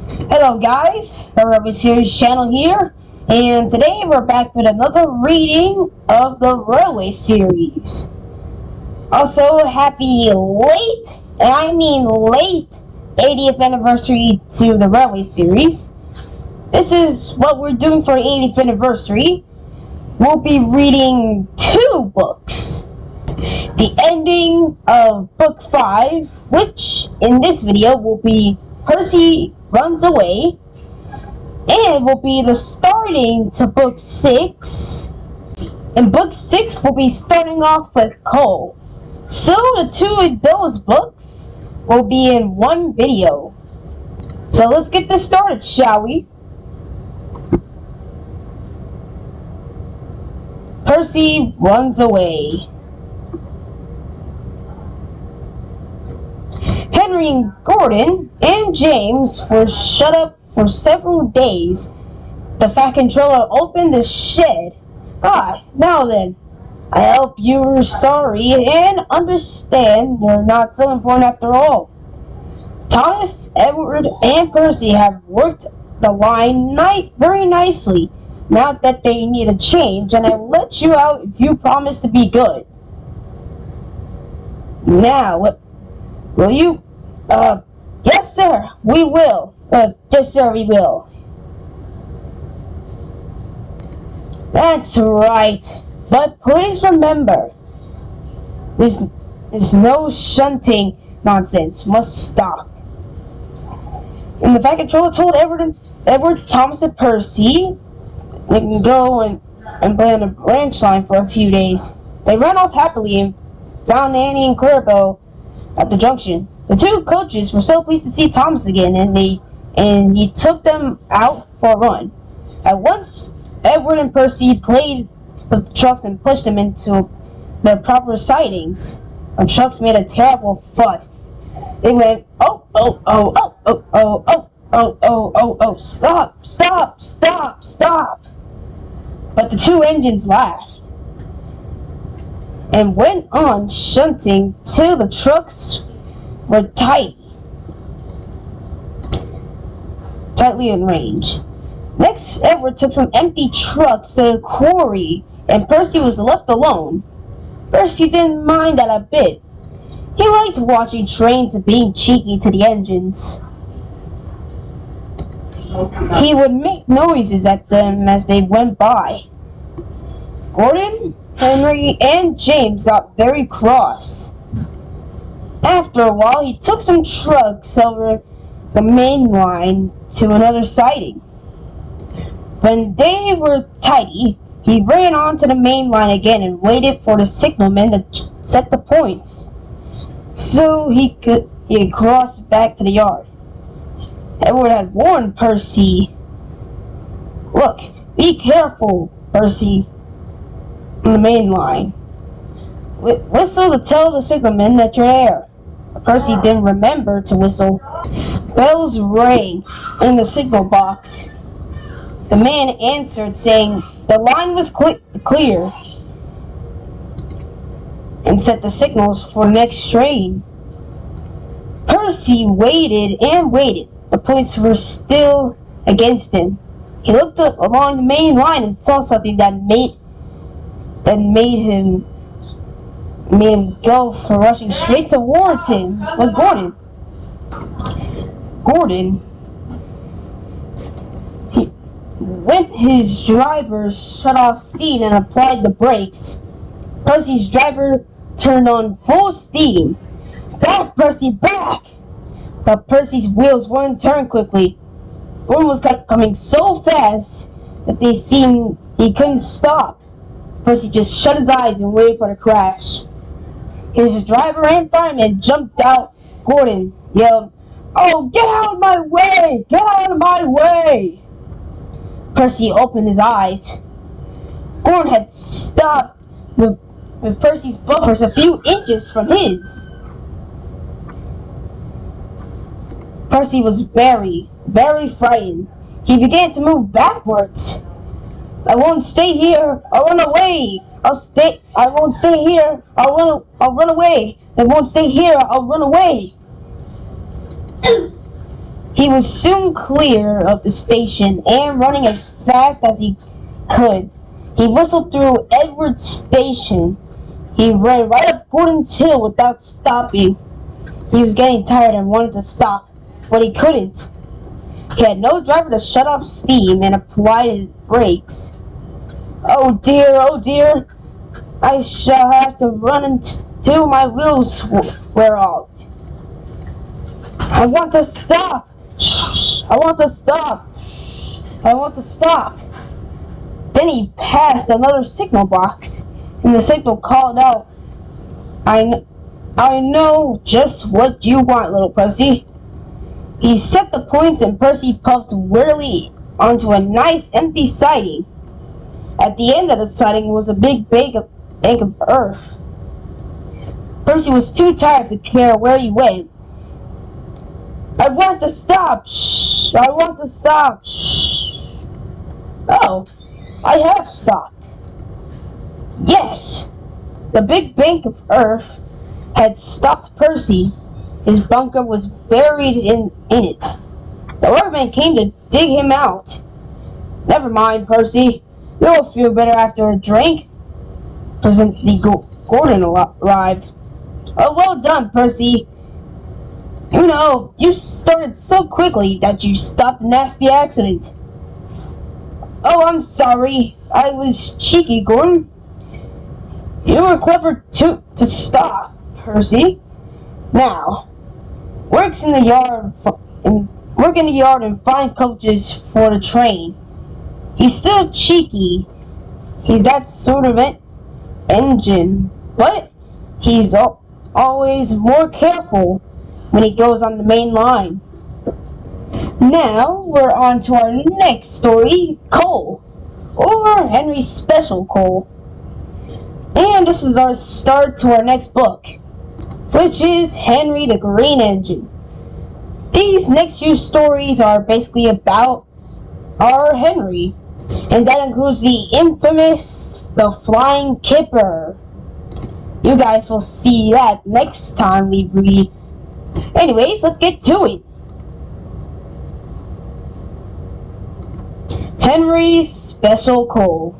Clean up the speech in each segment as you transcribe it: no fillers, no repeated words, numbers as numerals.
Hello guys, Railway Series channel here, and today we're back with another reading of the Railway Series. Also, happy late, and I mean late, 80th anniversary to the Railway Series. This is what we're doing for 80th anniversary. We'll be reading two books. The ending of book 5, which in this video will be Percy Runs Away, and will be the starting to book 6. And book 6 will be starting off with Cole. So the two of those books will be in one video. So let's get this started, shall we? Percy Runs Away. Henry and Gordon and James were shut up for several days. The Fat Controller opened the shed. Now then, I hope you're sorry and understand you're not so important after all. Thomas, Edward, and Percy have worked the line very nicely. Not that they need a change, and I'll let you out if you promise to be good. Now, will you? Yes, sir, we will. Yes, sir, we will. That's right. But please remember, there's no shunting nonsense. Must stop. And the Fat Controller told Edward, Thomas, and Percy they can go and play on the branch line for a few days. They ran off happily and found Annie and Clerico at the junction. The two coaches were so pleased to see Thomas again, and he took them out for a run. At once, Edward and Percy played with the trucks and pushed them into their proper sidings. The trucks made a terrible fuss. They went, oh, stop. But the two engines laughed and went on shunting till the trucks were tightly arranged. Next, Edward took some empty trucks to the quarry, and Percy was left alone. Percy didn't mind that a bit. He liked watching trains and being cheeky to the engines. He would make noises at them as they went by. Gordon, Henry, and James got very cross. After a while, he took some trucks over the main line to another siding. When they were tidy, he ran onto the main line again and waited for the signalman to set the points, so he could cross back to the yard. Edward had warned Percy, "Look, be careful, Percy, on the main line. Whistle to tell the signalman that you're there." Percy didn't remember to whistle. Bells rang in the signal box. The man answered, saying the line was clear, and set the signals for the next train. Percy waited and waited. The points were still against him. He looked up along the main line and saw something that made him go for rushing straight towards him was Gordon. When his driver shut off steam and applied the brakes, Percy's driver turned on full steam. "Back, Percy, back!" But Percy's wheels wouldn't turn quickly. Gordon was coming so fast that they seemed he couldn't stop. Percy just shut his eyes and waited for the crash. His driver and fireman jumped out. Gordon yelled, "Oh, get out of my way! Get out of my way!" Percy opened his eyes. Gordon had stopped with Percy's bumpers a few inches from his. Percy was very, very frightened. He began to move backwards. "I won't stay here. I'll run away. I won't stay here. I'll run away. I won't stay here. I'll run away." He was soon clear of the station and running as fast as he could. He whistled through Edward's station. He ran right up Gordon's Hill without stopping. He was getting tired and wanted to stop, but he couldn't. He had no driver to shut off steam and apply his brakes. Oh dear, I shall have to run until my wheels wear out. I want to stop! Shh, I want to stop! Shh, I want to stop! Then he passed another signal box, and the signal called out, I know just what you want, little Percy. He set the points and Percy puffed wearily onto a nice empty siding. At the end of the siding was a big bank of earth. Percy was too tired to care where he went. I want to stop! Shh! I want to stop! Shh! Oh, I have stopped. Yes! The big bank of earth had stopped Percy. His bunker was buried in it. The workmen came to dig him out. Never mind, Percy. You'll feel better after a drink. Presently Gordon arrived. Oh, well done, Percy. You know, you started so quickly that you stopped a nasty accident. Oh, I'm sorry. I was cheeky, Gordon. You were clever to stop, Percy. Now, work in the yard and find coaches for the train. He's still cheeky. He's that sort of engine, but he's always more careful when he goes on the main line. Now we're on to our next story, Coal, or Henry's Special Coal. And this is our start to our next book, which is Henry the Green Engine. These next few stories are basically about our Henry, and that includes the infamous The Flying Kipper. You guys will see that next time we read. Anyways, let's get to it. Henry's Special Coal.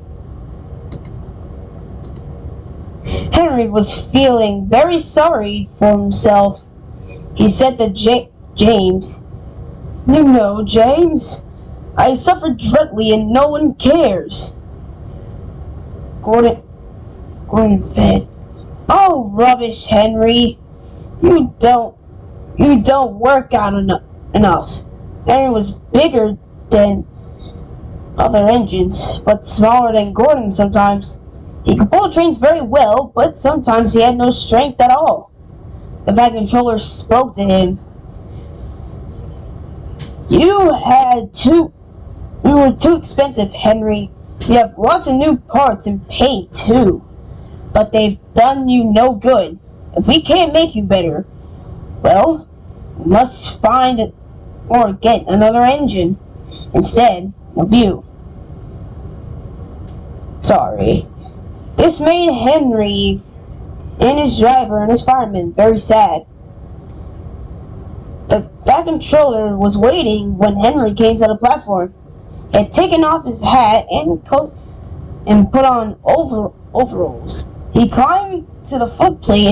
Henry was feeling very sorry for himself. He said to James, "You know, James, I suffered dreadfully and no one cares." Gordon said, "Oh, rubbish, Henry. You don't work out enough." Henry was bigger than other engines, but smaller than Gordon sometimes. He could pull trains very well, but sometimes he had no strength at all. The van controller spoke to him. You were too expensive, Henry. You have lots of new parts and paint, too. But they've done you no good. If we can't make you better, well, we must find or get another engine instead of you." Sorry. This made Henry and his driver and his fireman very sad. The back controller was waiting when Henry came to the platform. He had taken off his hat and coat and put on overalls. He climbed to the footplate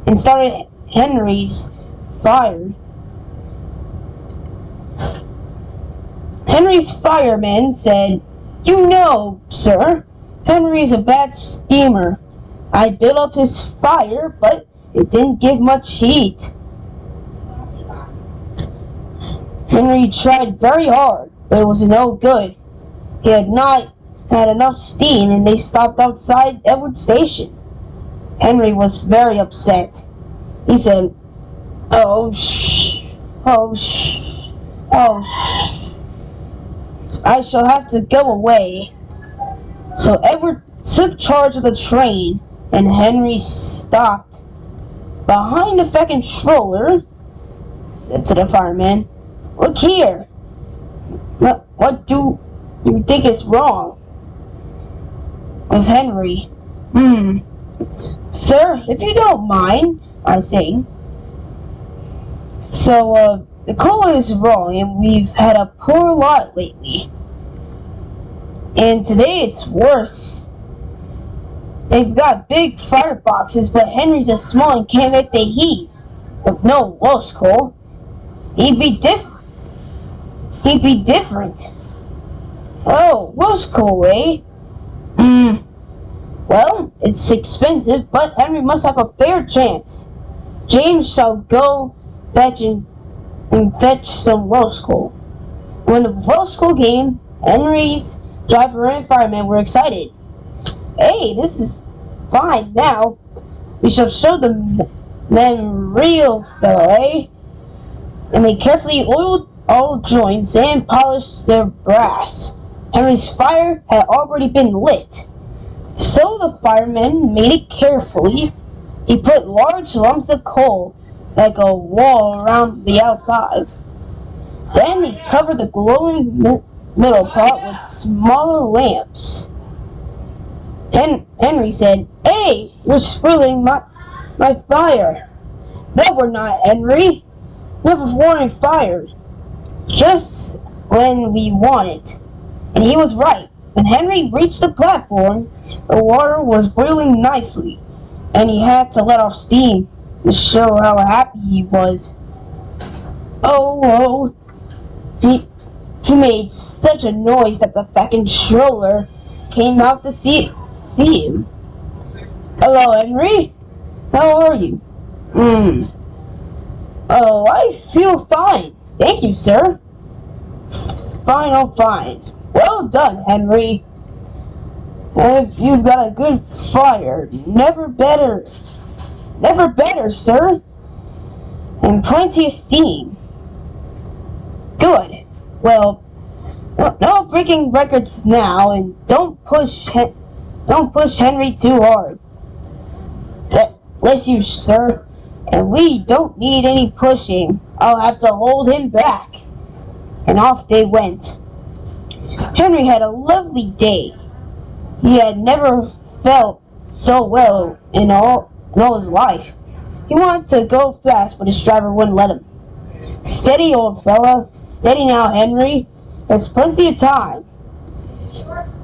and started Henry's fire. Henry's fireman said, "You know, sir, Henry's a bad steamer. I built up his fire, but it didn't give much heat." Henry tried very hard, but it was no good. He had not had enough steam, and they stopped outside Edward Station. Henry was very upset. He said, "Oh, shh, oh, shh, oh, shh. I shall have to go away." So Edward took charge of the train, and Henry stopped. Behind the back controller, said to the fireman, "Look here. What do you think is wrong with Henry?" "Sir, if you don't mind," I say. So, the cola is wrong and we've had a poor lot lately. And today it's worse. They've got big fireboxes, but Henry's is small and can't make the heat. With no Welsh coal, he'd be different. Oh, Welsh coal, eh? Well, it's expensive, but Henry must have a fair chance. James shall go fetch and fetch some Welsh coal. When the Welsh coal came, Henry's driver and fireman were excited. Hey, this is fine now. We shall show the men real fellow, eh? And they carefully oiled all joints and polished their brass. Henry's fire had already been lit. So the fireman made it carefully. He put large lumps of coal, like a wall, around the outside. Then he covered the glowing middle pot with smaller lamps. Henry said, "Hey, you're spoiling my fire." "No, we're not, Henry. Never warning fire. Just when we want it." And he was right. When Henry reached the platform, the water was boiling nicely, and he had to let off steam to show how happy he was. Oh, he made such a noise that the fucking stroller came out to see him. "Hello, Henry. How are you?" "Oh, I feel fine. Thank you, sir." "Fine, oh fine. Well done, Henry. If you've got a good fire, never better, sir. And plenty of steam." "Good. Well, no breaking records now, and don't push Henry too hard." "Bless you, sir. And we don't need any pushing. I'll have to hold him back." And off they went. Henry had a lovely day. He had never felt so well in all his life. He wanted to go fast, but his driver wouldn't let him. "Steady, old fella. Steady now, Henry. There's plenty of time."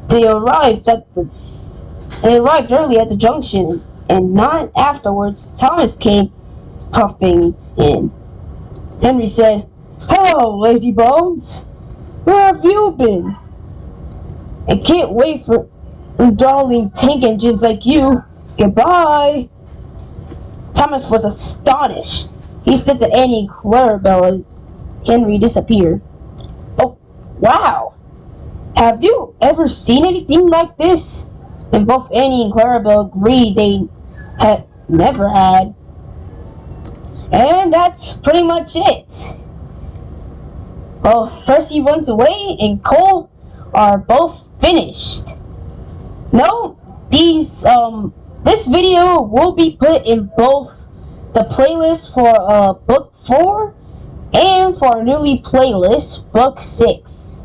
They arrived early at the junction, and not afterwards. Thomas came puffing in. Henry said, "Hello, lazy bones. Where have you been? I can't wait for darling tank engines like you. Goodbye." Thomas was astonished. He said to Annie and Clarabelle as Henry disappeared, "Oh, wow. Have you ever seen anything like this?" And both Annie and Clarabelle agreed they had never had. And that's pretty much it. Both Percy Runs Away and Cole are both finished. No, this video will be put in both the playlist for book 4 and for our newly playlist book 6.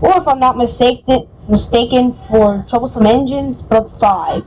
Or if I'm not mistaken for Troublesome Engines book 5.